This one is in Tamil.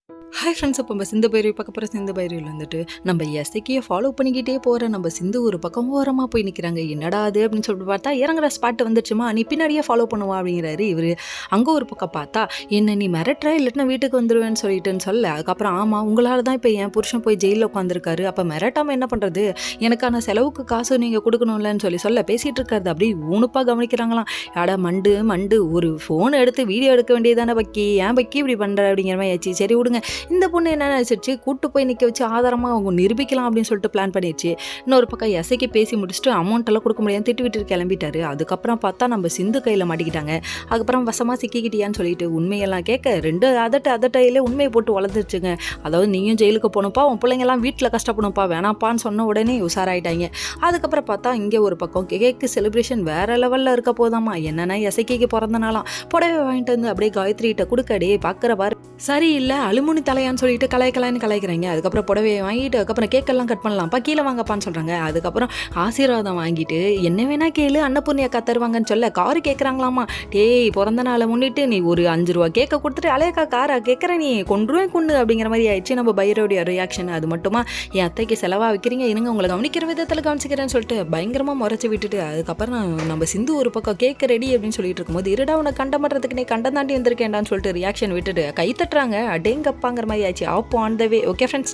Hi friends. இப்போ நம்ம சிந்து பைரவி பார்க்க போகிற சிந்து பைரவியில் வந்துட்டு நம்ம எஸ்ஐக்கியை ஃபாலோ பண்ணிக்கிட்டே போகிற நம்ம சிந்து ஒரு பக்கம் ஓரமாக போய் நிற்கிறாங்க. என்னடா அது அப்படின்னு சொல்லிட்டு பார்த்தா இறங்குற ஸ்பாட்டு வந்துடுச்சுமா, நீ பின்னாடியே ஃபாலோ பண்ணுவா அப்படிங்கிறாரு இவர். அங்கே ஒரு பக்கம் பார்த்தா என்ன நீ மிரட்டுற இல்லைன்னா வீட்டுக்கு வந்துடுவேன்னு சொல்லிட்டுன்னு சொல்ல, அதுக்கப்புறம் ஆமாம் உங்களால் தான் இப்போ என் புருஷன் போய் ஜெயிலில் உட்காந்துருக்காரு, அப்போ மிரட்டாமல் என்ன பண்ணுறது, எனக்கான செலவுக்கு காசு நீங்கள் கொடுக்கணும்லன்னு சொல்ல பேசிகிட்டு இருக்காரு. அப்படி ஊனுப்பாக கவனிக்கிறாங்களாம். யாடா மண்டு மண்டு ஒரு ஃபோன் எடுத்து வீடியோ எடுக்க வேண்டியதானே பக்கி, ஏன் பக்கி இப்படி பண்ணுற அப்படிங்கிற மாதிரி ஆச்சு. சரி விடுங்க, இந்த பொண்ணு என்ன நினச்சிருச்சு, கூட்டு போய் நிற்க வச்சு ஆதாரமாக அவங்க நிரூபிக்கலாம் அப்படின்னு சொல்லிட்டு பிளான் பண்ணிடுச்சு. இன்னொரு பக்கம் எஸ்ஐக்கு பேசி முடிச்சுட்டு அமௌண்ட் எல்லாம் கொடுக்க முடியாது திட்டு விட்டு கிளம்பிட்டாரு. அதுக்கப்புறம் பார்த்தா நம்ம சிந்து கையில் மாட்டிக்கிட்டாங்க. அதுக்கப்புறம் வசமாக சிக்கிக்கிட்டியான்னு சொல்லிட்டு உண்மையெல்லாம் கேட்க ரெண்டு அதட்டையிலே உண்மையை போட்டு வளர்ந்துருச்சுங்க. அதாவது நீயும் ஜெயிலுக்கு போகணுப்பா, உன் பிள்ளைங்கெல்லாம் வீட்டில் கஷ்டப்படணும்ப்பா, வேணாப்பான்னு சொன்ன உடனே உஷாராயிட்டாங்க. அதுக்கப்புறம் பார்த்தா இங்கே ஒரு பக்கம் கேக்கு செலிப்ரேஷன் வேற லெவலில் இருக்க போதாமா. என்னன்னா எஸ்ஐக்கு பிறந்தனாலாம் புடவை வாங்கிட்டு வந்து அப்படியே காயத்ரிகிட்ட கொடுக்கடே பார்க்குற பாரு சரியில்லை அலுமினி தலையான்னு சொல்லிட்டு கலாய்க்கலான்னு கலாய்க்கிறாங்க. அதுக்கப்புறம் புடவையை வாங்கிட்டு அதுக்கப்புறம் கேக்கெல்லாம் கட் பண்ணலாம்ப்பா, கீழே வாங்கப்பான்னு சொல்கிறாங்க. அதுக்கப்புறம் ஆசீர்வாதம் வாங்கிட்டு என்ன வேணா கேளு அன்னபூர்ணி அக்கா தருவாங்கன்னு சொல்ல காரு கேட்குறாங்களாமா. டேய் பிறந்த நாளை முன்னிட்டு நீ ஒரு 5 ரூபா கேட்க கொடுத்துட்டு அலையக்கா காரா கேட்குற, நீ கொன்றுவேன் கொண்டு அப்படிங்கிற மாதிரி ஆயிடுச்சு நம்ம பைரோடைய ரியாக்ஷன். அது மட்டுமா என் அத்தைக்கு செலவாக வைக்கிறீங்க, இருங்க உங்களை கவனிக்கிற விதத்தில் கவனிச்சிக்கிறேன்னு சொல்லிட்டு பயங்கரமாக முறைச்சி விட்டுட்டு அதுக்கப்புறம் நம்ம சிந்து ஒரு பக்கம் கேட்க ரெடி அப்படின்னு சொல்லிட்டு இருக்கும்போது இருடா உன்னை கண்டம் பண்ணுறதுக்கு நீ கண்டம் தாண்டி வந்திருக்கேன்டான்னு சொல்லிட்டு ரியாக்ஷன் விட்டுட்டு கை தட்டுறாங்க. அடேங்கப்பாங்கிற மாதிரி ஆச்சு. ஆப்போ on the way. Okay friends.